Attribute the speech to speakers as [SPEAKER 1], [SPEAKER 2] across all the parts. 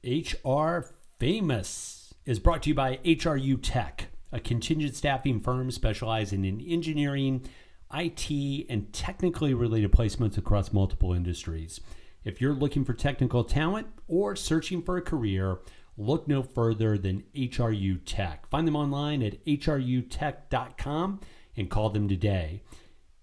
[SPEAKER 1] HR Famous is brought to you by HRU Tech, a contingent staffing firm specializing in engineering, IT, and technically related placements across multiple industries. If you're looking for technical talent or searching for a career, look no further than HRU Tech. Find them online at hrutech.com and call them today.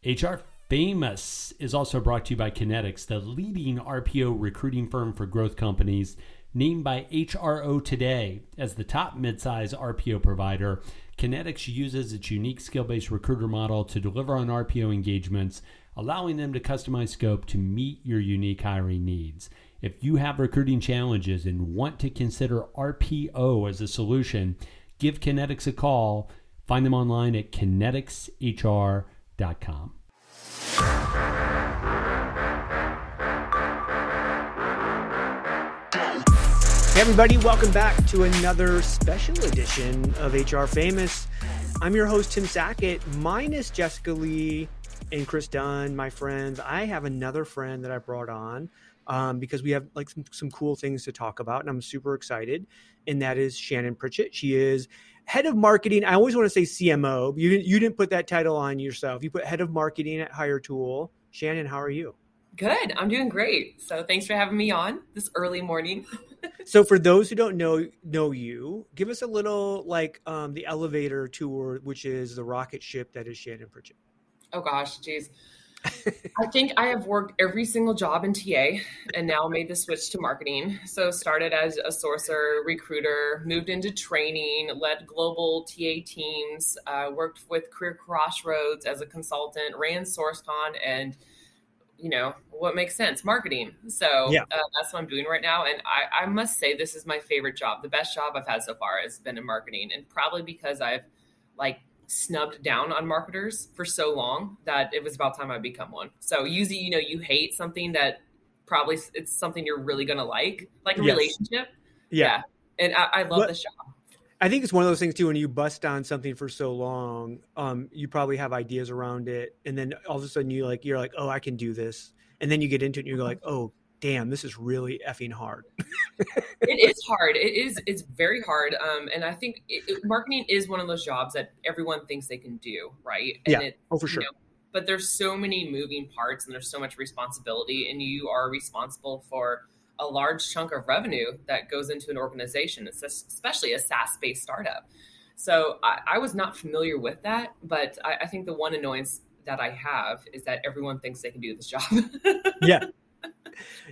[SPEAKER 1] HR Famous is also brought to you by Kinetics, the leading RPO recruiting firm for growth companies, named by HRO Today as the top midsize RPO provider. Kinetics uses its unique skill-based recruiter model to deliver on RPO engagements, allowing them to customize scope to meet your unique hiring needs. If you have recruiting challenges and want to consider RPO as a solution, give Kinetics a call. Find them online at kineticshr.com.
[SPEAKER 2] Hey everybody, welcome back to another special edition of HR Famous. I'm your host, Tim Sackett, minus Jessica Lee and Chris Dunn, my friends. I have another friend that I brought on because we have like some cool things to talk about, and I'm super excited. And that is Shannon Pritchett. She is head of marketing. I always want to say CMO. You didn't put that title on yourself. You put head of marketing at Hiretual. Shannon, how are you?
[SPEAKER 3] Good. I'm doing great. So thanks for having me on this early morning.
[SPEAKER 2] So for those who don't know you, give us a little like the elevator tour, which is the rocket ship that is Shannon Pritchett.
[SPEAKER 3] Oh gosh, geez. I think I have worked every single job in TA and now made the switch to marketing. So started as a sourcer, recruiter, moved into training, led global TA teams, worked with Career Crossroads as a consultant, ran SourceCon, and you know, what makes sense? Marketing. So that's what I'm doing right now. And I must say, this is my favorite job. The best job I've had so far has been in marketing, and probably because I've like snubbed down on marketers for so long that it was about time I become one. So usually, you know, you hate something that probably it's something you're really going to like a relationship. Yeah. And I love this job.
[SPEAKER 2] I think it's one of those things too, when you bust on something for so long, you probably have ideas around it. And then all of a sudden you're like, oh, I can do this. And then you get into it and you're like, oh, damn, this is really effing hard.
[SPEAKER 3] It is hard. It's very hard. And I think marketing is one of those jobs that everyone thinks they can do. Right. And
[SPEAKER 2] for sure.
[SPEAKER 3] You know, but there's so many moving parts and there's so much responsibility, and you are responsible for a large chunk of revenue that goes into an organization, especially a SaaS-based startup. So I was not familiar with that, but I think the one annoyance that I have is that everyone thinks they can do this job.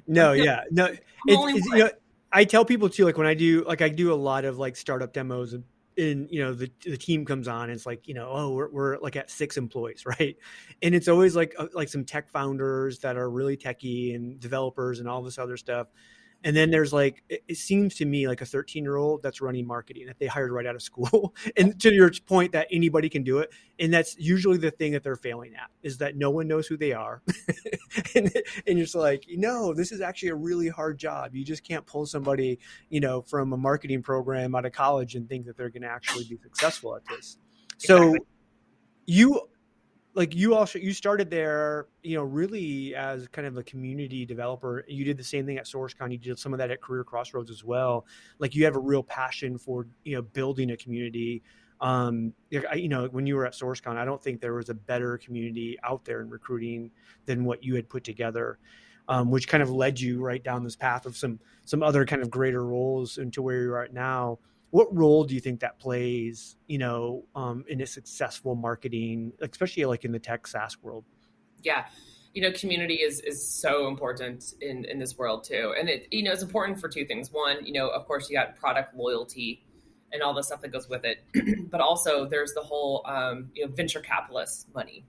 [SPEAKER 2] No. It's you know, I tell people too, like when I do a lot of like startup demos, and you know, the team comes on and it's like, you know, oh, we're like at 6 employees, right? And it's always like some tech founders that are really techie and developers and all this other stuff. And then there's like, it seems to me like a 13-year-old that's running marketing that they hired right out of school. And to your point that anybody can do it. And that's usually the thing that they're failing at, is that no one knows who they are. and you're just like, no, this is actually a really hard job. You just can't pull somebody, you know, from a marketing program out of college and think that they're going to actually be successful at this. So you started there, you know, really as kind of a community developer. You did the same thing at SourceCon. You did some of that at Career Crossroads as well. Like you have a real passion for, you know, building a community. You know, when you were at SourceCon, I don't think there was a better community out there in recruiting than what you had put together, which kind of led you right down this path of some other kind of greater roles into where you're at now. What role do you think that plays, you know, in a successful marketing, especially like in the tech SaaS world?
[SPEAKER 3] Yeah. You know, community is so important in this world too. And it, you know, it's important for 2 things. One, you know, of course you got product loyalty and all the stuff that goes with it, but also there's the whole, you know, venture capitalist money.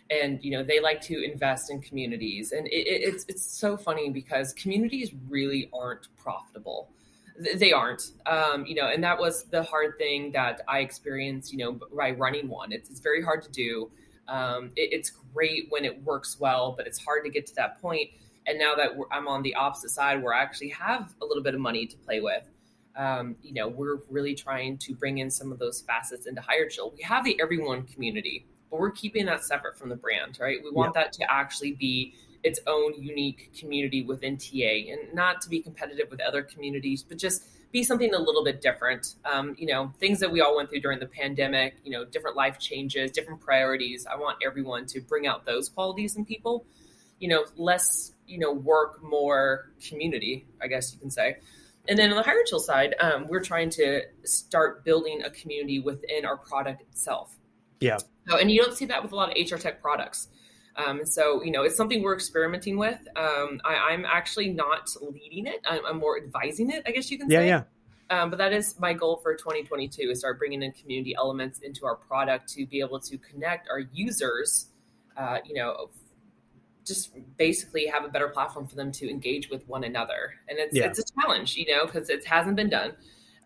[SPEAKER 3] And, you know, they like to invest in communities, and it's so funny because communities really aren't profitable. They aren't, you know, and that was the hard thing that I experienced, you know, by running one. It's very hard to do. It's great when it works well, but it's hard to get to that point. And now that I'm on the opposite side where I actually have a little bit of money to play with, you know, we're really trying to bring in some of those facets into Hiretual. We have the everyone community, but we're keeping that separate from the brand, right? We want that to actually be its own unique community within TA, and not to be competitive with other communities, but just be something a little bit different. Things that we all went through during the pandemic, different life changes, different priorities. I want everyone to bring out those qualities in people, less, work, more community, I guess you can say. And then on the Hiretual side, we're trying to start building a community within our product itself.
[SPEAKER 2] Yeah.
[SPEAKER 3] So, and you don't see that with a lot of HR tech products. So, it's something we're experimenting with. I'm actually not leading it. I'm more advising it, I guess you can say.
[SPEAKER 2] Yeah.
[SPEAKER 3] But that is my goal for 2022 is start bringing in community elements into our product to be able to connect our users, just basically have a better platform for them to engage with one another. And it's a challenge, because it hasn't been done.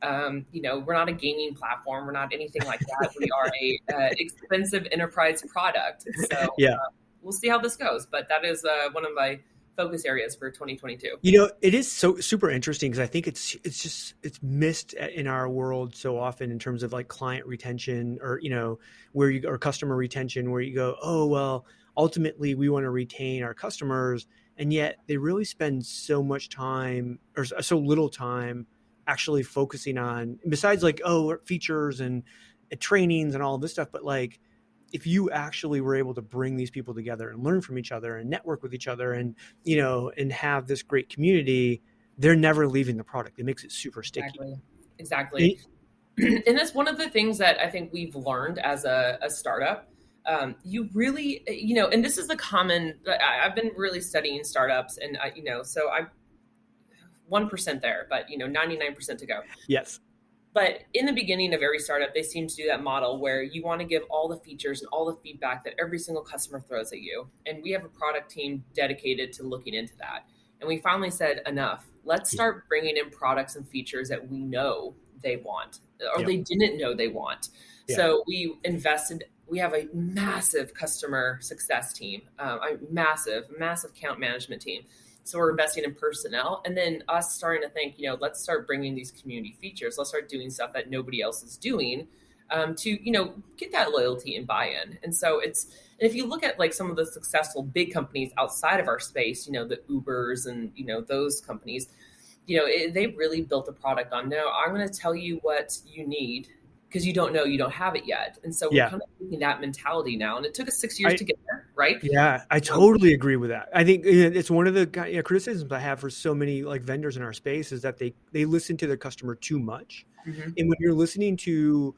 [SPEAKER 3] We're not a gaming platform. We're not anything like that. We are a expensive enterprise product. So we'll see how this goes. But that is one of my focus areas for 2022.
[SPEAKER 2] It is so super interesting because I think it's missed in our world so often in terms of like client retention or, or customer retention, where you go, oh, well, ultimately we want to retain our customers. And yet they really spend so much time or so little time actually focusing on, besides like, features and trainings and all of this stuff. But like, if you actually were able to bring these people together and learn from each other and network with each other and, and have this great community, they're never leaving the product. It makes it super sticky.
[SPEAKER 3] Exactly. And that's one of the things that I think we've learned as a startup. You really, and this is the common, I've been really studying startups and, so I'm 1% there, but 99% to go.
[SPEAKER 2] Yes.
[SPEAKER 3] But in the beginning of every startup, they seem to do that model where you want to give all the features and all the feedback that every single customer throws at you. And we have a product team dedicated to looking into that. And we finally said, enough. Let's start bringing in products and features that we know they want or they didn't know they want. Yeah. So we invested. We have a massive customer success team, a massive account management team. So we're investing in personnel and then us starting to think, let's start bringing these community features. Let's start doing stuff that nobody else is doing to, get that loyalty and buy-in. And so and if you look at like some of the successful big companies outside of our space, the Ubers and, those companies, they really built a product on, no, I'm going to tell you what you need because you don't know, you don't have it yet. And so we're kind of taking that mentality now. And it took us 6 years to get there, right?
[SPEAKER 2] Yeah, I totally agree with that. I think it's one of the criticisms I have for so many like vendors in our space is that they listen to their customer too much. Mm-hmm. And when you're listening to,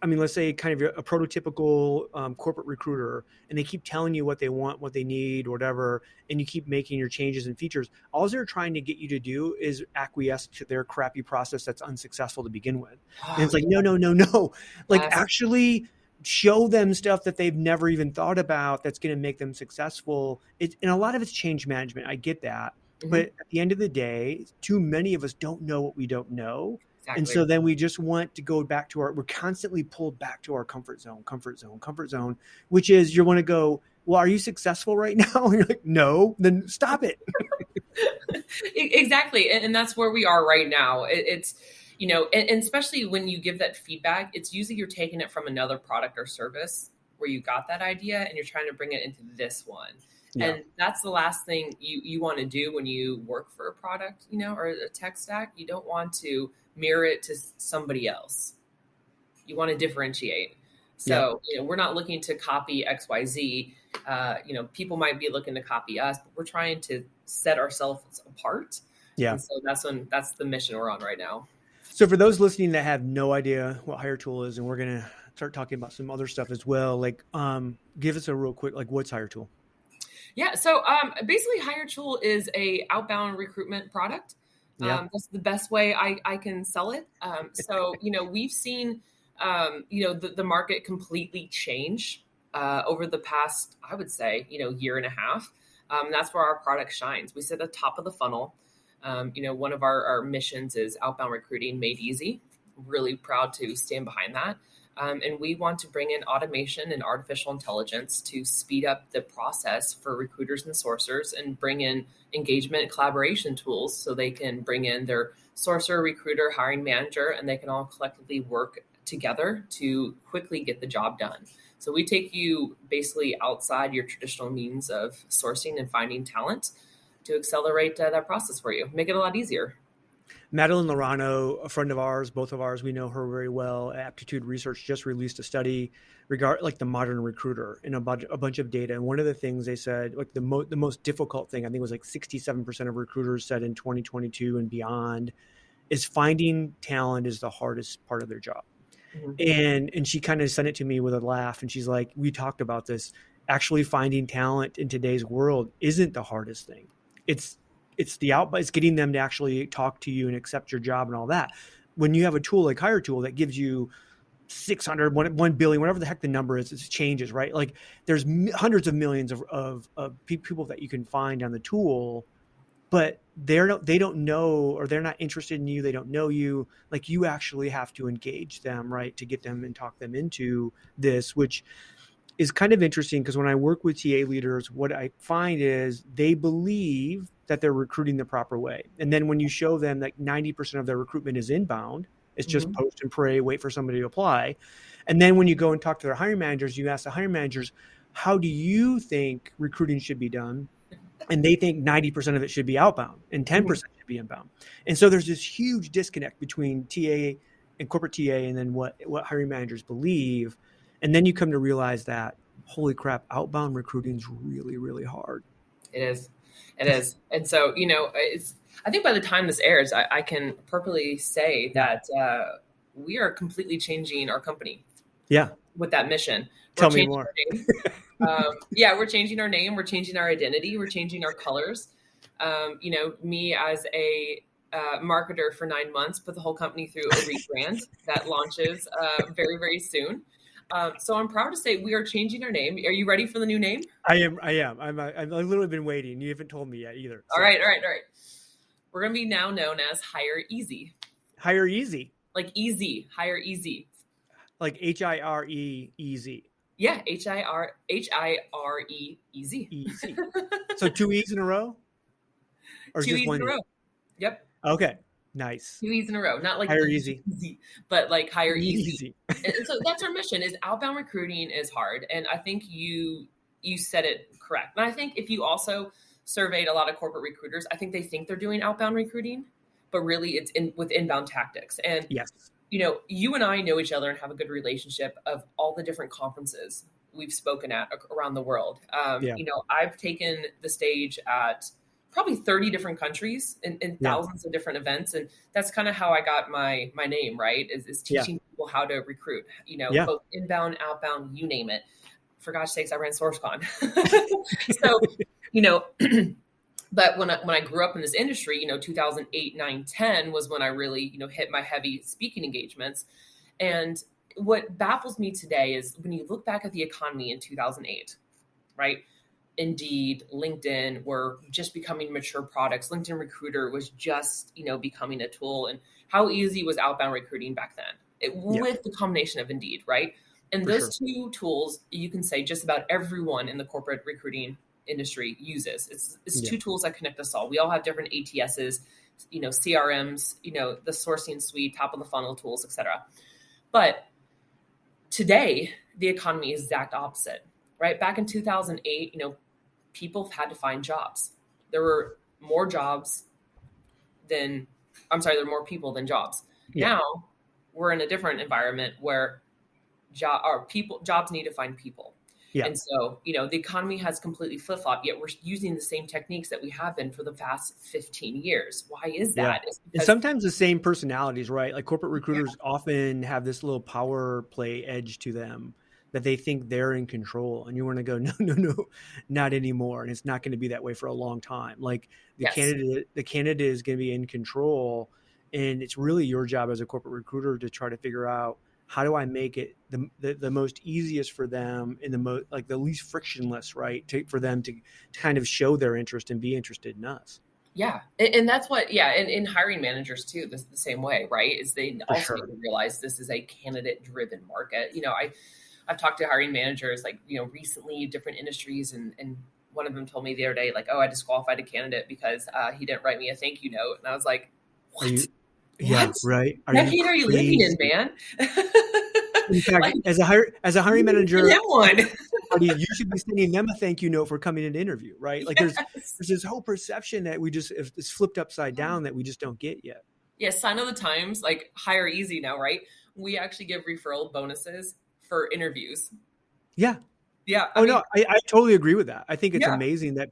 [SPEAKER 2] let's say kind of a prototypical corporate recruiter, and they keep telling you what they want, what they need, whatever, and you keep making your changes and features, all they're trying to get you to do is acquiesce to their crappy process that's unsuccessful to begin with. And it's like, no. Like actually show them stuff that they've never even thought about that's going to make them successful. And a lot of it's change management. I get that. Mm-hmm. But at the end of the day, too many of us don't know what we don't know. Exactly. And so then we just want to go back to we're constantly pulled back to our comfort zone, which is you want to go, well, are you successful right now? And you're like, no, then stop it.
[SPEAKER 3] Exactly. And that's where we are right now. It's, and especially when you give that feedback, it's usually you're taking it from another product or service where you got that idea and you're trying to bring it into this one. Yeah. And that's the last thing you want to do when you work for a product, or a tech stack. You don't want to mirror it to somebody else. You want to differentiate. So, we're not looking to copy XYZ. People might be looking to copy us, but we're trying to set ourselves apart. Yeah. And so that's the mission we're on right now.
[SPEAKER 2] So for those listening that have no idea what Hiretual is, and we're going to start talking about some other stuff as well, like give us a real quick, like what's Hiretual?
[SPEAKER 3] Yeah. So basically Hiretual is a outbound recruitment product. That's the best way I can sell it. So, we've seen, the market completely change over the past, I would say, year and a half. That's where our product shines. We sit at the top of the funnel. One of our missions is outbound recruiting made easy. Really proud to stand behind that. And we want to bring in automation and artificial intelligence to speed up the process for recruiters and sourcers and bring in engagement and collaboration tools so they can bring in their sourcer, recruiter, hiring manager, and they can all collectively work together to quickly get the job done. So we take you basically outside your traditional means of sourcing and finding talent to accelerate that process for you, make it a lot easier.
[SPEAKER 2] Madeline Lorano, a friend of ours, both of ours, we know her very well. Aptitude Research just released a study regarding like the modern recruiter and a bunch of data. And one of the things they said, like the most difficult thing, I think it was like 67% of recruiters said in 2022 and beyond, is finding talent is the hardest part of their job. Mm-hmm. And she kind of sent it to me with a laugh. And she's like, we talked about this. Actually finding talent in today's world isn't the hardest thing. It's getting them to actually talk to you and accept your job and all that. When you have a tool like Hiretual that gives you 600, 1 billion, whatever the heck the number is, it changes, right? Like there's hundreds of millions of people that you can find on the tool, but they don't know, or they're not interested in you. They don't know you. Like you actually have to engage them, right? To get them and talk them into this, which is kind of interesting because when I work with TA leaders, what I find is they believe that they're recruiting the proper way. And then when you show them that 90% of their recruitment is inbound, it's just post and pray, wait for somebody to apply. And then when you go and talk to their hiring managers, you ask the hiring managers, how do you think recruiting should be done? And they think 90% of it should be outbound and 10% should be inbound. And so there's this huge disconnect between TA and corporate TA and then what hiring managers believe. And then you come to realize that, holy crap, outbound recruiting is really, really hard.
[SPEAKER 3] It is. And so, I think by the time this airs, I can purposely say that we are completely changing our company.
[SPEAKER 2] Yeah.
[SPEAKER 3] With that mission.
[SPEAKER 2] Tell me more.
[SPEAKER 3] We're changing our name. We're changing our identity. We're changing our colors. Me as a marketer for 9 months, put the whole company through a rebrand that launches very, very soon. So I'm proud to say we are changing our name. Are you ready for the new name?
[SPEAKER 2] I am. I've literally been waiting. You haven't told me yet either. So.
[SPEAKER 3] All right. We're going to be now known as HireEZ.
[SPEAKER 2] HireEZ.
[SPEAKER 3] Like easy. HireEZ.
[SPEAKER 2] Like HireEZ.
[SPEAKER 3] Yeah, HireEZ.
[SPEAKER 2] Easy. So 2 E's in a row? Or
[SPEAKER 3] 2
[SPEAKER 2] just
[SPEAKER 3] E's
[SPEAKER 2] one
[SPEAKER 3] in a row. Yep.
[SPEAKER 2] Okay. Nice.
[SPEAKER 3] 2 E's in a row. Not like
[SPEAKER 2] HireEZ,
[SPEAKER 3] but like HireEZ. And so that's our mission. Is outbound recruiting is hard. And I think you said it correct. And I think if you also surveyed a lot of corporate recruiters, I think they think they're doing outbound recruiting, but really it's with inbound tactics. And
[SPEAKER 2] yes.
[SPEAKER 3] You and I know each other and have a good relationship of all the different conferences we've spoken at around the world. I've taken the stage at probably 30 different countries in thousands of different events. And that's kind of how I got my name, right? Is teaching people how to recruit, both inbound, outbound, you name it. For gosh sakes, I ran SourceCon. So, but when I grew up in this industry, 2008, 9, 10 was when I really, hit my heavy speaking engagements. And what baffles me today is when you look back at the economy in 2008, right? Indeed, LinkedIn were just becoming mature products. LinkedIn Recruiter was just, becoming a tool. And how easy was outbound recruiting back then? With the combination of Indeed, right? And those two tools, you can say just about everyone in the corporate recruiting industry uses. It's two tools that connect us all. We all have different ATSs, CRMs, the sourcing suite, top of the funnel tools, etc. But today, the economy is exact opposite, right? Back in 2008, people had to find jobs. There were more people than jobs. Yeah. Now we're in a different environment where jobs need to find people. Yeah. And so, the economy has completely flip-flopped, yet we're using the same techniques that we have been for the past 15 years. Why is that?
[SPEAKER 2] Yeah. And sometimes the same personalities, right? Like corporate recruiters often have this little power play edge to them that they think they're in control. And you want to go, no, not anymore. And it's not going to be that way for a long time. Like the candidate is going to be in control. And it's really your job as a corporate recruiter to try to figure out, how do I make it the most easiest for them and the least frictionless, right? For them to kind of show their interest and be interested in us.
[SPEAKER 3] Yeah. And that's what, and hiring managers too, the same way, right? Is they also need to realize this is a candidate driven market. I've talked to hiring managers recently, different industries. And one of them told me the other day, I disqualified a candidate because he didn't write me a thank you note. And I was like, what?
[SPEAKER 2] Yeah,
[SPEAKER 3] What
[SPEAKER 2] right.
[SPEAKER 3] decade are you living in, man?
[SPEAKER 2] In fact,
[SPEAKER 3] Like,
[SPEAKER 2] as a hiring manager,
[SPEAKER 3] him one.
[SPEAKER 2] you should be sending them a thank you note for coming in to interview, right? Like there's
[SPEAKER 3] Yes.
[SPEAKER 2] this whole perception that it's flipped upside down that we just don't get yet.
[SPEAKER 3] Yeah, sign of the times, like HireEZ now, right? We actually give referral bonuses for interviews.
[SPEAKER 2] Yeah.
[SPEAKER 3] Yeah.
[SPEAKER 2] No, I totally agree with that. I think it's
[SPEAKER 3] Yeah.
[SPEAKER 2] amazing that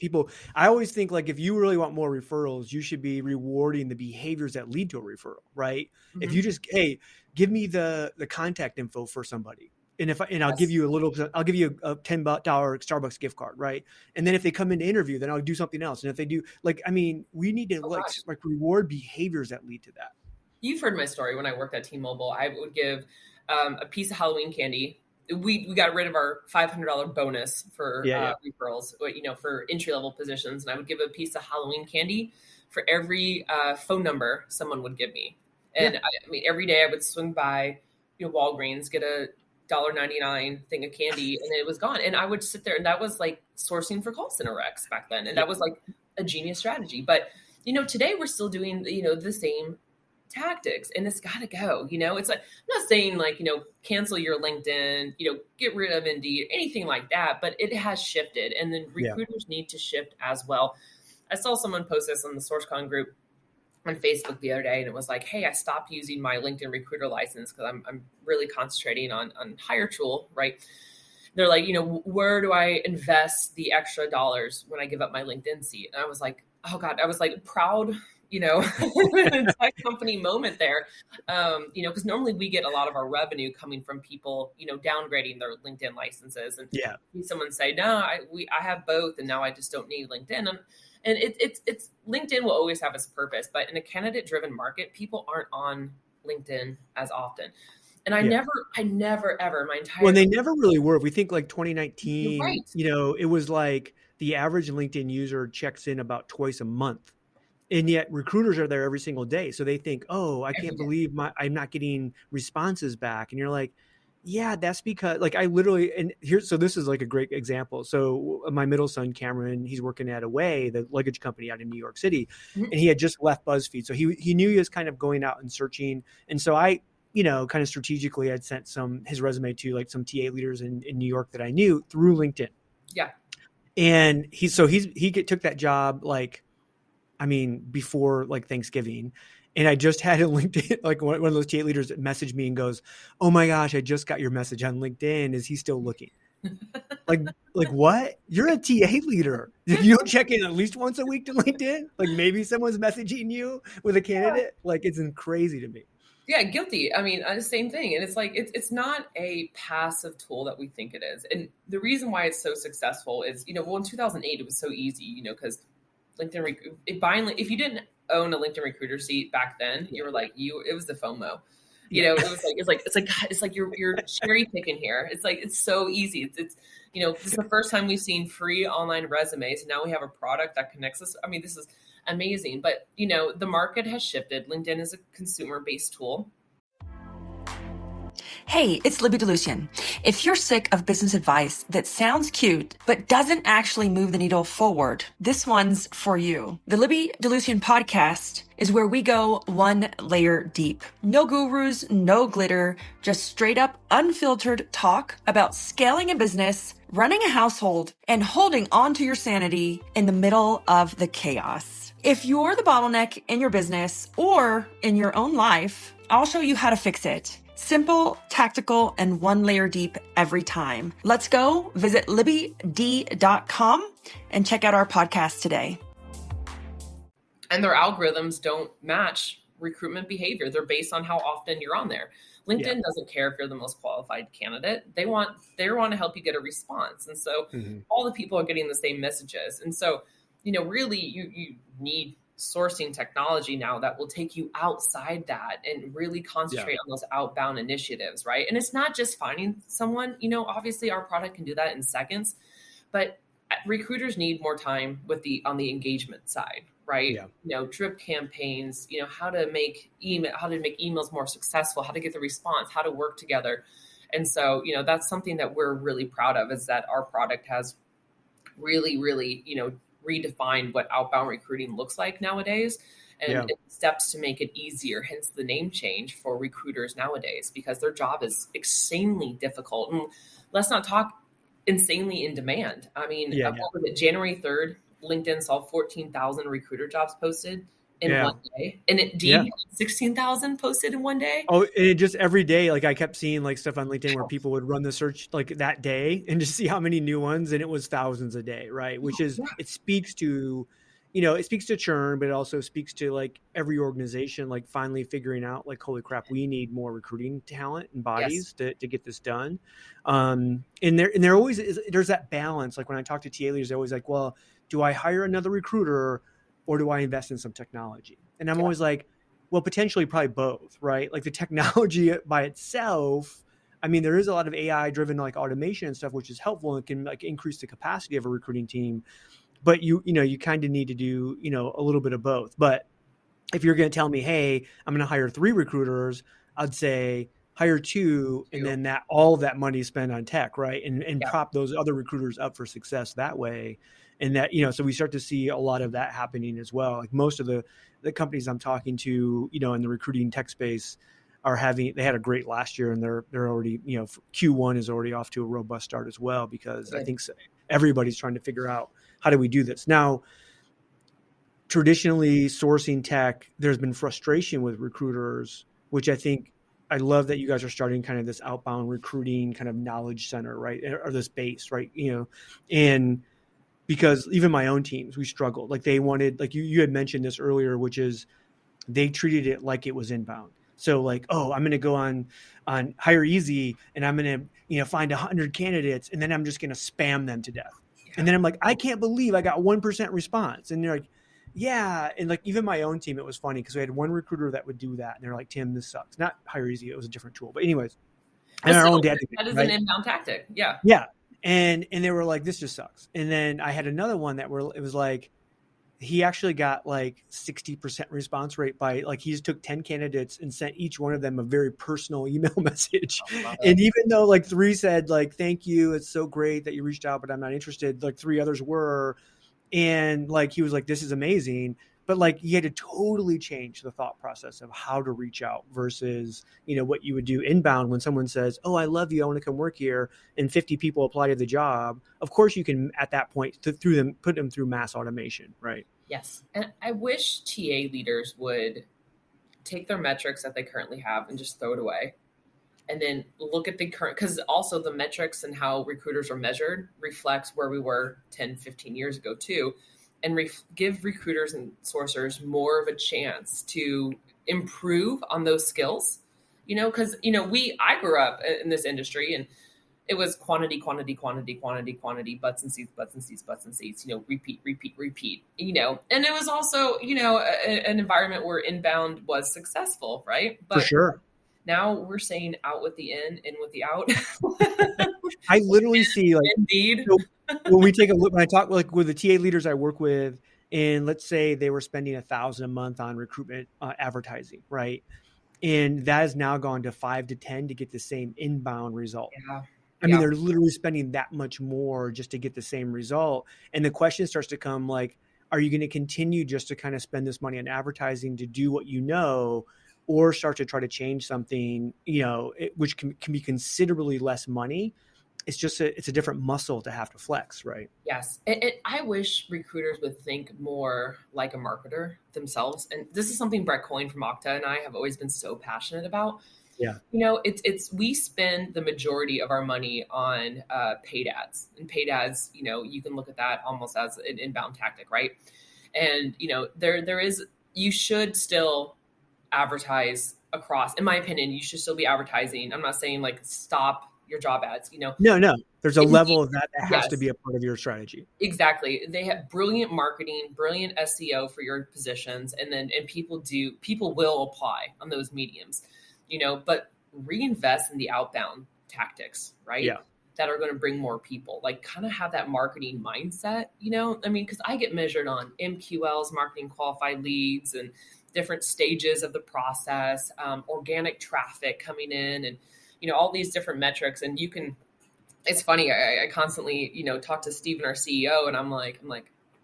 [SPEAKER 2] I always think like if you really want more referrals, you should be rewarding the behaviors that lead to a referral, right?
[SPEAKER 3] Mm-hmm.
[SPEAKER 2] If you just, hey, give me the contact info for somebody. And I'll give you I'll give you a $10 Starbucks gift card, right? And then if they come in to interview, then I'll do something else. And if they do, we need to reward behaviors that lead to that.
[SPEAKER 3] You've heard my story. When I worked at T-Mobile, I would give a piece of Halloween candy. We got rid of our $500 bonus for referrals, for entry-level positions. And I would give a piece of Halloween candy for every phone number someone would give me. And every day I would swing by, Walgreens, get a $1.99 thing of candy, and it was gone. And I would sit there, and that was like sourcing for call center recs back then. And that was like a genius strategy. But, today we're still doing, the same tactics, and it's got to go. It's like, I'm not saying cancel your LinkedIn, get rid of Indeed, anything like that, but it has shifted, and then recruiters need to shift as well. I saw someone post this on the SourceCon group on Facebook the other day, and it was like, hey, I stopped using my LinkedIn recruiter license because I'm really concentrating on Hiretual, right? They're like, where do I invest the extra dollars when I give up my LinkedIn seat? And I was like, oh God, I was like proud, tech company moment there. Because normally we get a lot of our revenue coming from people, downgrading their LinkedIn licenses, and someone say, no, I have both, and now I just don't need LinkedIn. And it's LinkedIn will always have its purpose, but in a candidate driven market, people aren't on LinkedIn as often. And I never ever my entire
[SPEAKER 2] they never really were. If we think like 2019,
[SPEAKER 3] right.
[SPEAKER 2] It was like the average LinkedIn user checks in about twice a month. And yet recruiters are there every single day. So they think, oh, I can't believe I'm not getting responses back. And you're like, yeah, that's because so this is like a great example. So my middle son, Cameron, he's working at Away, the luggage company out in New York City, and he had just left BuzzFeed. So he knew he was kind of going out and searching. And so I, kind of strategically I'd sent his resume to like some TA leaders in New York that I knew through LinkedIn. Yeah. And he took that job before like Thanksgiving. And I just had a LinkedIn, like one of those TA leaders that messaged me and goes, oh my gosh, I just got your message on LinkedIn. Is he still looking? like what? You're a TA leader. You don't check in at least once a week to LinkedIn? Like maybe someone's messaging you with a candidate? Like it's crazy to me.
[SPEAKER 3] Yeah, guilty. I mean, the same thing. And it's like, it's not a passive tool that we think it is. And the reason why it's so successful is, in 2008, it was so easy, because LinkedIn, if you didn't own a LinkedIn recruiter seat back then, you were like, it was the FOMO. It's like you're cherry picking here. It's like, it's so easy. It's this is the first time we've seen free online resumes. And now we have a product that connects us. I mean, this is amazing, but the market has shifted. LinkedIn is a consumer-based tool.
[SPEAKER 4] Hey, it's Libby DeLucian. If you're sick of business advice that sounds cute, but doesn't actually move the needle forward, this one's for you. The Libby DeLucian podcast is where we go one layer deep. No gurus, no glitter, just straight up unfiltered talk about scaling a business, running a household, and holding on to your sanity in the middle of the chaos. If you're the bottleneck in your business or in your own life, I'll show you how to fix it. Simple, tactical, and one layer deep every time. Let's go. Visit libbyd.com and check out our podcast today.
[SPEAKER 3] And their algorithms don't match recruitment behavior. They're based on how often you're on there. LinkedIn doesn't care if you're the most qualified candidate. They want to help you get a response. And so all the people are getting the same messages. And so, really you need sourcing technology now that will take you outside that and really concentrate on those outbound initiatives, right? And it's not just finding someone, obviously our product can do that in seconds, but recruiters need more time on the engagement side, right? Drip campaigns, how to make emails more successful, how to get the response, how to work together. And so, that's something that we're really proud of, is that our product has really, really, redefined what outbound recruiting looks like nowadays. and steps to make it easier, hence the name change for recruiters nowadays, because their job is insanely difficult. And let's not talk insanely in demand. I mean, what was it, January 3rd, LinkedIn saw 14,000 recruiter jobs posted in one day. And Indeed, 16,000 posted in one day.
[SPEAKER 2] Oh, and it just every day, like I kept seeing like stuff on LinkedIn where people would run the search like that day and just see how many new ones. And it was thousands a day, right? Which is, it speaks to, it speaks to churn, but it also speaks to like every organization, like finally figuring out like, holy crap, we need more recruiting talent and bodies to get this done. And there always is, there's that balance. Like when I talk to TA leaders, they're always like, well, do I hire another recruiter or do I invest in some technology? And I'm always like, well, potentially probably both, right? Like the technology by itself, I mean, there is a lot of AI driven like automation and stuff, which is helpful and can like increase the capacity of a recruiting team. But you kind of need to do, a little bit of both. But if you're going to tell me, hey, I'm going to hire 3 recruiters, I'd say hire 2 and then all of that money spent on tech, right? And prop those other recruiters up for success that way. And that, so we start to see a lot of that happening as well. Like most of the companies I'm talking to, in the recruiting tech space they had a great last year, and they're already, Q1 is already off to a robust start as well, because I think everybody's trying to figure out how do we do this. Now, traditionally sourcing tech, there's been frustration with recruiters, which I love that you guys are starting kind of this outbound recruiting kind of knowledge center, right? Or this base, right? And because even my own teams, we struggled. Like they wanted, like you had mentioned this earlier, which is they treated it like it was inbound. So like, oh, I'm going to go on HireEZ and I'm going to, find 100 candidates and then I'm just going to spam them to death. Yeah. And then I'm like, I can't believe I got 1% response. And they're like, yeah. And like, even my own team, it was funny because we had one recruiter that would do that. And they're like, Tim, this sucks. Not HireEZ. It was a different tool, but anyways.
[SPEAKER 3] And our own dad. That is an inbound tactic. Yeah.
[SPEAKER 2] Yeah. And they were like, this just sucks. And then I had another one it was like, he actually got like 60% response rate by like, he just took 10 candidates and sent each one of them a very personal email message. And even though like 3 said like, thank you, it's so great that you reached out, but I'm not interested. Like 3 others were. And like, he was like, this is amazing. But like, he had to totally change the thought process of how to reach out versus, what you would do inbound when someone says, oh, I love you, I want to come work here. And 50 people apply to the job. Of course, you can, at that point, put them through mass automation, right?
[SPEAKER 3] Yes. And I wish TA leaders would take their metrics that they currently have and just throw it away. And then look at the current, because also the metrics and how recruiters are measured reflects where we were 10, 15 years ago too. And give recruiters and sourcers more of a chance to improve on those skills, because, I grew up in this industry and it was quantity, butts and seats, repeat, and it was also, an environment where inbound was successful, right? But
[SPEAKER 2] for sure.
[SPEAKER 3] Now we're saying out with the in with the out.
[SPEAKER 2] I literally see like,
[SPEAKER 3] Indeed.
[SPEAKER 2] When we take a look, when I talk like with the TA leaders I work with, and let's say they were spending $1,000 a month on recruitment advertising, right? And that has now gone to 5 to 10 to get the same inbound result.
[SPEAKER 3] Yeah.
[SPEAKER 2] I mean, they're literally spending that much more just to get the same result. And the question starts to come like, are you going to continue just to kind of spend this money on advertising to do what or start to try to change something, which can be considerably less money? It's just it's a different muscle to have to flex, right?
[SPEAKER 3] Yes. I wish recruiters would think more like a marketer themselves. And this is something Brett Coyne from Okta and I have always been so passionate about.
[SPEAKER 2] Yeah.
[SPEAKER 3] We spend the majority of our money on paid ads, and paid ads, you can look at that almost as an inbound tactic, right? And, you should still advertise across, in my opinion, you should still be advertising. I'm not saying like stop your job ads,
[SPEAKER 2] No. There's a level of that has to be a part of your strategy.
[SPEAKER 3] Exactly. They have brilliant marketing, brilliant SEO for your positions. And people will apply on those mediums, but reinvest in the outbound tactics, right?
[SPEAKER 2] Yeah.
[SPEAKER 3] That are going to bring more people, like kind of have that marketing mindset, because I get measured on MQLs, marketing qualified leads, and different stages of the process, organic traffic coming in, and, all these different metrics. And it's funny. I constantly, talk to Steven, our CEO, and I'm like,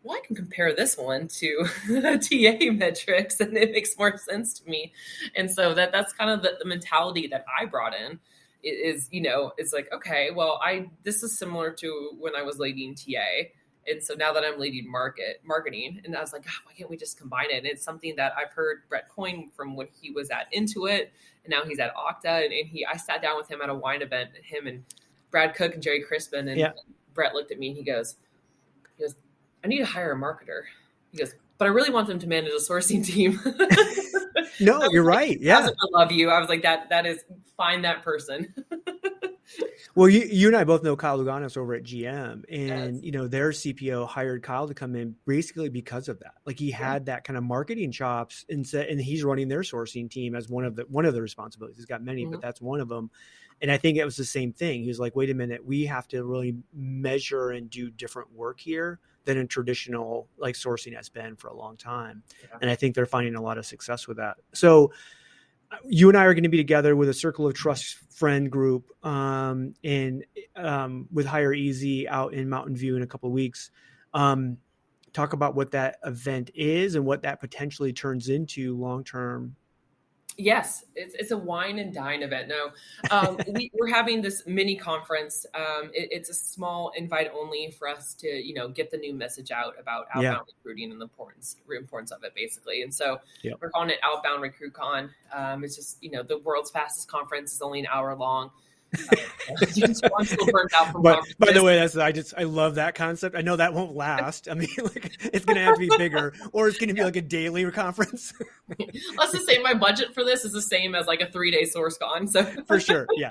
[SPEAKER 3] well, I can compare this one to TA metrics and it makes more sense to me. And so that's kind of the mentality that I brought in is, it's like, okay, well, this is similar to when I was leading TA. And so now that I'm leading marketing, and I was like, why can't we just combine it? And it's something that I've heard Brett coin from when he was at Intuit, and now he's at Okta. And I sat down with him at a wine event, him and Brad Cook and Jerry Crispin. And Brett looked at me and he goes, I need to hire a marketer. He goes, but I really want them to manage a sourcing team.
[SPEAKER 2] No, you're right. Yeah.
[SPEAKER 3] I love you. I was like, that is, find that person.
[SPEAKER 2] Well, you and I both know Kyle Luganos over at GM, and their CPO hired Kyle to come in basically because of that. Like he had that kind of marketing chops, and he's running their sourcing team as one of the responsibilities. He's got many, but that's one of them. And I think it was the same thing. He was like, wait a minute, we have to really measure and do different work here than in traditional like sourcing has been for a long time. Yeah. And I think they're finding a lot of success with that. So you and I are going to be together with a Circle of Trust friend group with HireEZ out in Mountain View in a couple of weeks. Talk about what that event is and what that potentially turns into long-term.
[SPEAKER 3] Yes, it's a wine and dine event. No, we're having this mini conference. It's a small invite only for us to, get the new message out about outbound recruiting and the importance of it, basically. And so we're calling it Outbound RecruitCon. It's just, the world's fastest conference is only an hour long.
[SPEAKER 2] I'm still burnt out from by the way, I love that concept. I know that won't last. I mean, like it's going to have to be bigger, or it's going to be like a daily conference.
[SPEAKER 3] Let's just say my budget for this is the same as like a 3-day SourceCon. So
[SPEAKER 2] for sure, yeah.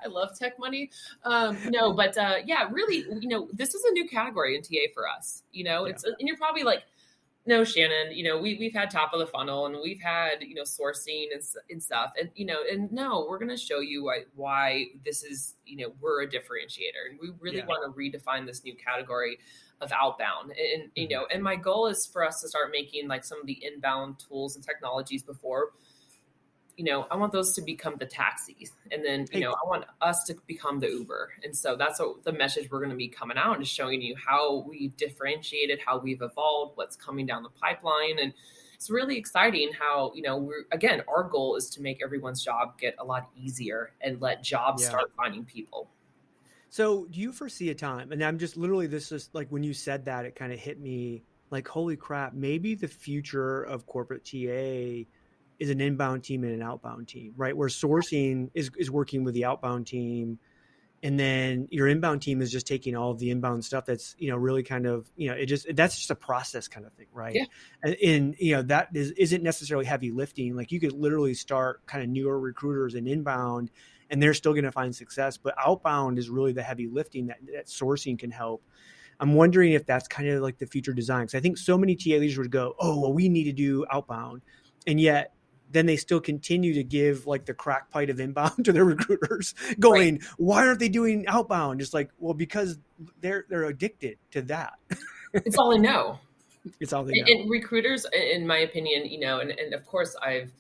[SPEAKER 3] I love tech money. Really, this is a new category in TA for us. It's and you're probably like, no, Shannon, we've had top of the funnel and we've had, sourcing and stuff. And, and no, we're going to show you why this is, we're a differentiator. And we really want to redefine this new category of outbound. And, and my goal is for us to start making like some of the inbound tools and technologies before, I want those to become the taxis. And then, I want us to become the Uber. And so that's what the message we're going to be coming out and showing you how we've differentiated, how we've evolved, what's coming down the pipeline. And it's really exciting how, our goal is to make everyone's job get a lot easier and let jobs start finding people.
[SPEAKER 2] So do you foresee a time, and I'm just literally, this is like when you said that, it kind of hit me like, holy crap, maybe the future of corporate TA is an inbound team and an outbound team, right? Where sourcing is working with the outbound team. And then your inbound team is just taking all of the inbound stuff that's, really kind of, that's just a process kind of thing, right? Yeah. And that isn't necessarily heavy lifting. Like you could literally start kind of newer recruiters in inbound and they're still going to find success, but outbound is really the heavy lifting that sourcing can help. I'm wondering if that's kind of like the future design. Because I think so many TA leaders would go, oh, well, we need to do outbound. And yet then they still continue to give like the crack pipe of inbound to their recruiters going, why aren't they doing outbound? Just like, well, because they're addicted to that.
[SPEAKER 3] It's all they know.
[SPEAKER 2] It's all they know.
[SPEAKER 3] And recruiters, in my opinion, and of course I've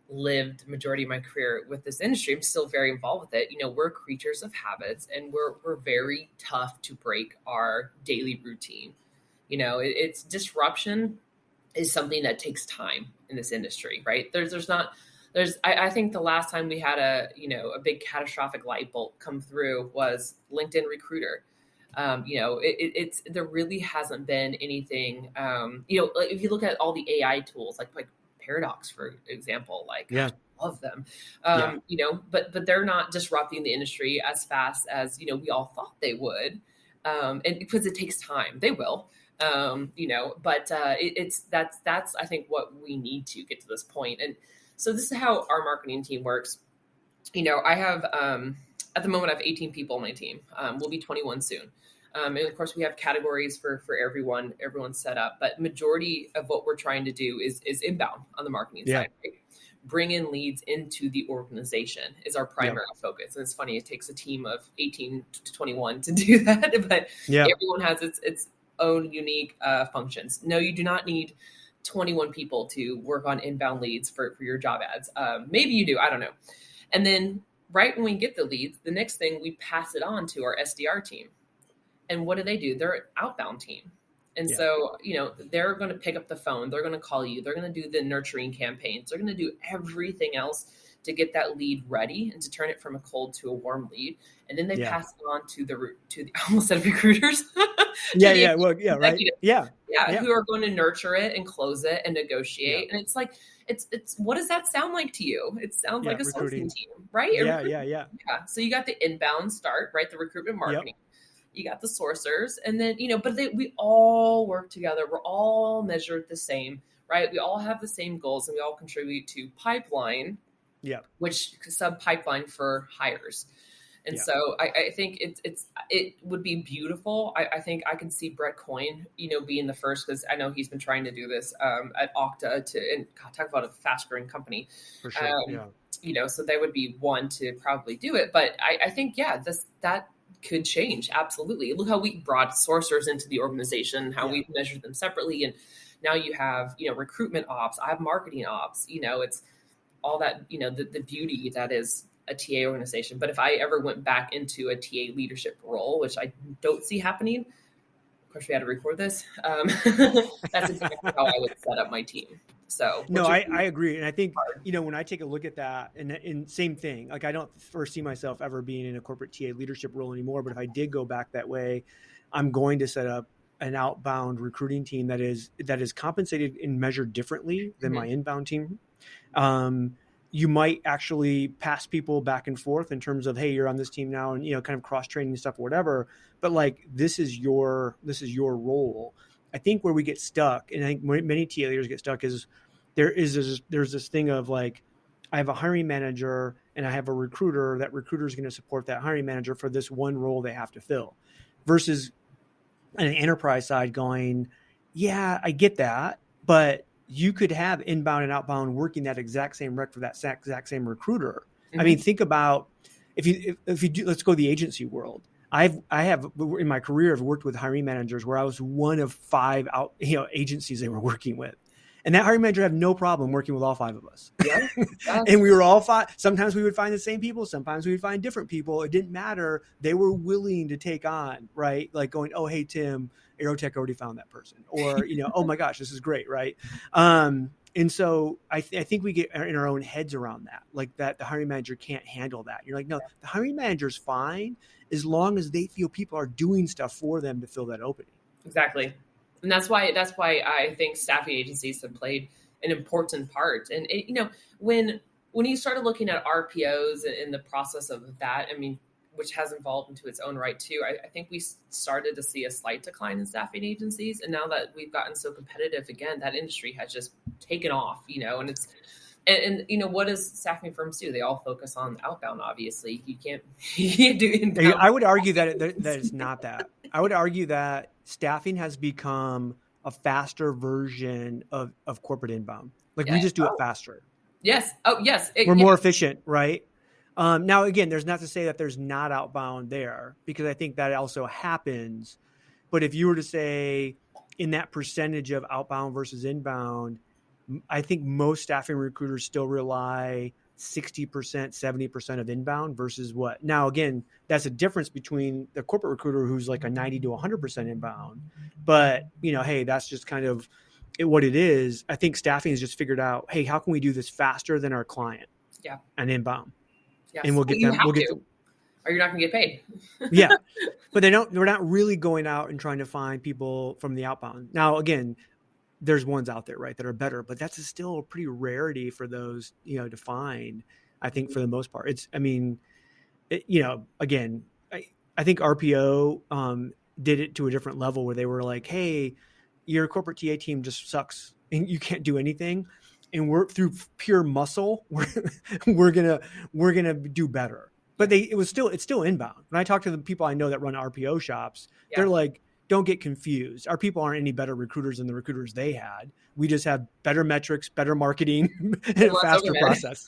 [SPEAKER 3] lived majority of my career with this industry. I'm still very involved with it. We're creatures of habits and we're very tough to break our daily routine. It's disruption is something that takes time in this industry, right? I think the last time we had a big catastrophic light bulb come through was LinkedIn Recruiter. There really hasn't been anything, if you look at all the AI tools, like Paradox, for example, I love them, but they're not disrupting the industry as fast as, we all thought they would. And because it takes time, they will. That's I think what we need to get to this point. And so this is how our marketing team works. I have, at the moment I have 18 people on my team. We'll be 21 soon. And of course we have categories for everyone's set up, but majority of what we're trying to do is inbound on the marketing side, right? Bring in leads into the organization is our primary focus. And it's funny, it takes a team of 18 to 21 to do that, but everyone has its own unique functions. No, you do not need 21 people to work on inbound leads for your job ads. Maybe you do, I don't know. And then right when we get the leads, the next thing we pass it on to our SDR team. And what do? They're an outbound team. And so, they're going to pick up the phone. They're going to call you. They're going to do the nurturing campaigns. They're going to do everything else to get that lead ready and to turn it from a cold to a warm lead. And then they pass it on to the I almost said recruiters.
[SPEAKER 2] Right.
[SPEAKER 3] Who are going to nurture it and close it and negotiate. And it's like, it's what does that sound like to you? It sounds like a sourcing team, right?
[SPEAKER 2] Yeah.
[SPEAKER 3] So you got the inbound start, right? The recruitment marketing. You got the sourcers, and then, but we all work together. We're all measured the same, right? We all have the same goals, and we all contribute to pipeline, which sub pipeline for hires. And so I think it would be beautiful. I think I can see Brett Coyne, being the first, because I know he's been trying to do this at Okta and talk about a fast growing company.
[SPEAKER 2] For sure.
[SPEAKER 3] So they would be one to probably do it. But I think, that could change. Absolutely. Look how we brought sourcers into the organization, how we measured them separately. And now you have, recruitment ops. I have marketing ops. It's all that, the beauty that is a TA organization. But if I ever went back into a TA leadership role, which I don't see happening, of course we had to record this. That's exactly how I would set up my team. So
[SPEAKER 2] no, I agree. And I think, when I take a look at that and same thing, like I don't foresee myself ever being in a corporate TA leadership role anymore. But if I did go back that way, I'm going to set up an outbound recruiting team that is compensated and measured differently than my inbound team. You might actually pass people back and forth in terms of, hey, you're on this team now, and kind of cross training stuff or whatever. But like this is your role. I think where we get stuck, and I think many TA leaders get stuck, is there's this thing of like, I have a hiring manager and I have a recruiter. That recruiter is going to support that hiring manager for this one role they have to fill, versus on an enterprise side going, yeah, I get that, but you could have inbound and outbound working that exact same rec for that exact same recruiter. Mm-hmm. I mean, think about if you do, let's go the agency world. I have in my career, I've worked with hiring managers where I was one of 5 agencies they were working with. And that hiring manager had no problem working with all 5 of us. Yeah. And we were all 5. Sometimes we would find the same people. Sometimes we would find different people. It didn't matter. They were willing to take on, right? Like going, oh, hey, Tim, Aerotech already found that person. Or, oh my gosh, this is great, right? And so I think we get in our own heads around that, like that the hiring manager can't handle that. You're like, no, the hiring manager's fine as long as they feel people are doing stuff for them to fill that opening.
[SPEAKER 3] Exactly. And that's why I think staffing agencies have played an important part. And when you started looking at RPOs and the process of that, I mean, which has evolved into its own right too, I think we started to see a slight decline in staffing agencies. And now that we've gotten so competitive again, that industry has just taken off, and it's, and what does staffing firms do? They all focus on outbound, obviously. You can't do inbound.
[SPEAKER 2] I would argue that it's not that. I would argue that staffing has become a faster version of corporate inbound. Like we just do it faster.
[SPEAKER 3] Yes. Oh, yes.
[SPEAKER 2] We're more efficient, right? Now, again, there's not to say that there's not outbound there, because I think that also happens. But if you were to say in that percentage of outbound versus inbound, I think most staffing recruiters still rely 60%, 70% of inbound versus what? Now, again, that's a difference between the corporate recruiter who's like a 90 to 100% inbound. But, hey, that's just kind of what it is. I think staffing has just figured out, hey, how can we do this faster than our client?
[SPEAKER 3] Yeah.
[SPEAKER 2] And inbound.
[SPEAKER 3] Yes.
[SPEAKER 2] And we'll get them. Or
[SPEAKER 3] you're not going to get paid.
[SPEAKER 2] Yeah. But they're not really going out and trying to find people from the outbound. Now, again, there's ones out there, right, that are better, but that's still a pretty rarity for those, to find, I think, for the most part. Again, I think RPO did it to a different level where they were like, hey, your corporate TA team just sucks and you can't do anything. And we're through pure muscle, we're gonna do better. But it's still inbound. When I talk to the people I know that run RPO shops, they're like, don't get confused. Our people aren't any better recruiters than the recruiters they had. We just have better metrics, better marketing, and a faster process.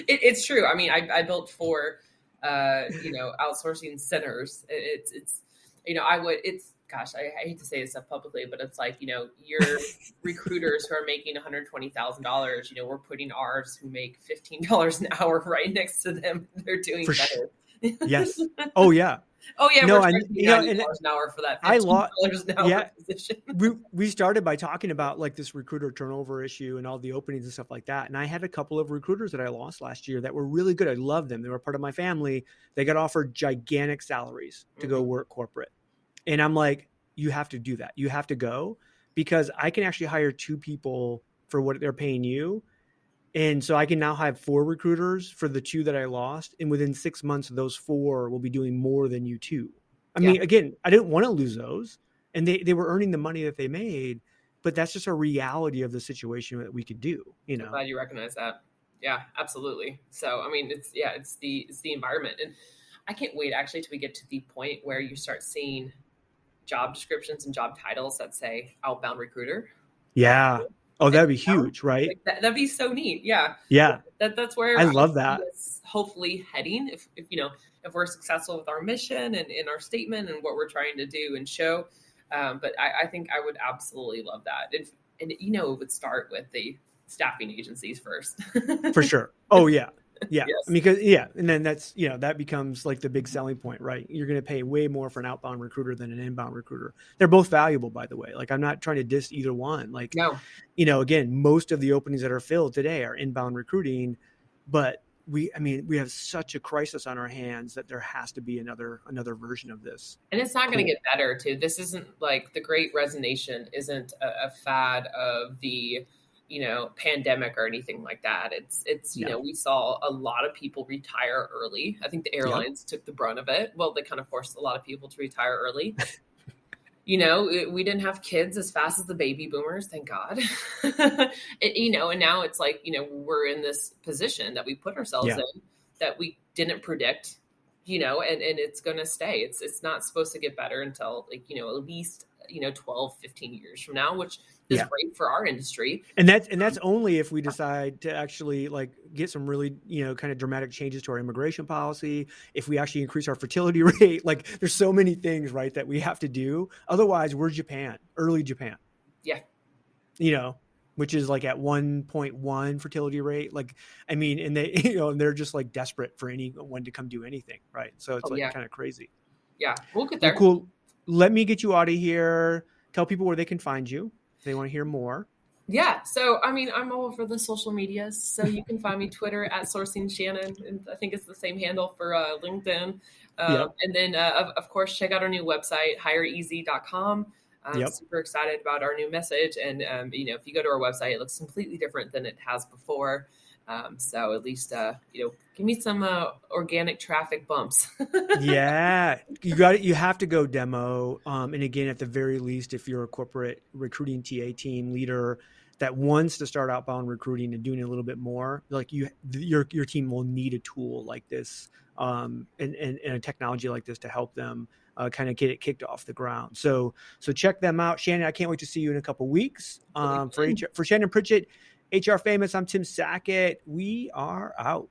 [SPEAKER 3] It's true. I mean, I built 4, outsourcing centers. Gosh, I hate to say this stuff publicly, but it's like, your recruiters who are making $120,000, we're putting ours who make $15 an hour right next to them. They're doing better.
[SPEAKER 2] Yes. Oh yeah.
[SPEAKER 3] Oh yeah,
[SPEAKER 2] no,
[SPEAKER 3] we're
[SPEAKER 2] and
[SPEAKER 3] charging $90 an hour for that. $15 an hour
[SPEAKER 2] yeah.
[SPEAKER 3] position.
[SPEAKER 2] we started by talking about like this recruiter turnover issue and all the openings and stuff like that. And I had a couple of recruiters that I lost last year that were really good. I loved them. They were part of my family. They got offered gigantic salaries to go work corporate. And I'm like, you have to do that. You have to go, because I can actually hire 2 people for what they're paying you. And so I can now have 4 recruiters for the 2 that I lost. And within 6 months, those 4 will be doing more than you 2. I mean, again, I didn't want to lose those. And they were earning the money that they made. But that's just a reality of the situation that we could do. You know,
[SPEAKER 3] I'm glad you recognize that. Yeah, absolutely. So, I mean, it's the environment. And I can't wait actually till we get to the point where you start seeing job descriptions and job titles that say Outbound Recruiter.
[SPEAKER 2] Yeah. Oh, that'd be huge, right?
[SPEAKER 3] Like that'd be so neat. Yeah.
[SPEAKER 2] Yeah.
[SPEAKER 3] That's where
[SPEAKER 2] I love that.
[SPEAKER 3] Hopefully heading if we're successful with our mission and in our statement and what we're trying to do and show. But I think I would absolutely love that. And it would start with the staffing agencies first.
[SPEAKER 2] For sure. Oh yeah. Yeah.
[SPEAKER 3] Yes.
[SPEAKER 2] I mean, and then that's, that becomes like the big selling point, right? You're going to pay way more for an outbound recruiter than an inbound recruiter. They're both valuable, by the way. Like, I'm not trying to diss either one. Like,
[SPEAKER 3] no.
[SPEAKER 2] Again, most of the openings that are filled today are inbound recruiting, but we have such a crisis on our hands that there has to be another version of this.
[SPEAKER 3] And it's not going to get better too. This isn't like the Great Resignation isn't a fad of the pandemic or anything like that. It's we saw a lot of people retire early. I think the airlines took the brunt of it. Well, they kind of forced a lot of people to retire early. We didn't have kids as fast as the baby boomers, thank God. And now it's like, we're in this position that we put ourselves in that we didn't predict, and it's going to stay. It's not supposed to get better until at least, 12, 15 years from now, which is great for our industry.
[SPEAKER 2] And that's only if we decide to actually like get some really, kind of dramatic changes to our immigration policy. If we actually increase our fertility rate, like there's so many things, right, that we have to do. Otherwise we're early Japan. Yeah. Which is like at 1.1 fertility rate. Like, I mean, and they, and they're just like desperate for anyone to come do anything. Right. So it's kind of crazy.
[SPEAKER 3] Yeah. We'll get there.
[SPEAKER 2] Well, cool. Let me get you out of here. Tell people where they can find you if they want to hear more.
[SPEAKER 3] Yeah. So, I mean, I'm all over the social medias. So you can find me Twitter at Sourcing Shannon. And I think it's the same handle for LinkedIn. And then, of course, check out our new website, HireEZ.com. I'm super excited about our new message. And, if you go to our website, it looks completely different than it has before. So at least, give me some organic traffic bumps.
[SPEAKER 2] Yeah, you got it. You have to go demo. And again, at the very least, if you're a corporate recruiting TA team leader that wants to start outbound recruiting and doing a little bit more, like your team will need a tool like this and a technology like this to help them kind of get it kicked off the ground. So check them out. Shannon, I can't wait to see you in a couple of weeks. For Shannon Pritchett, HR Famous, I'm Tim Sackett. We are out.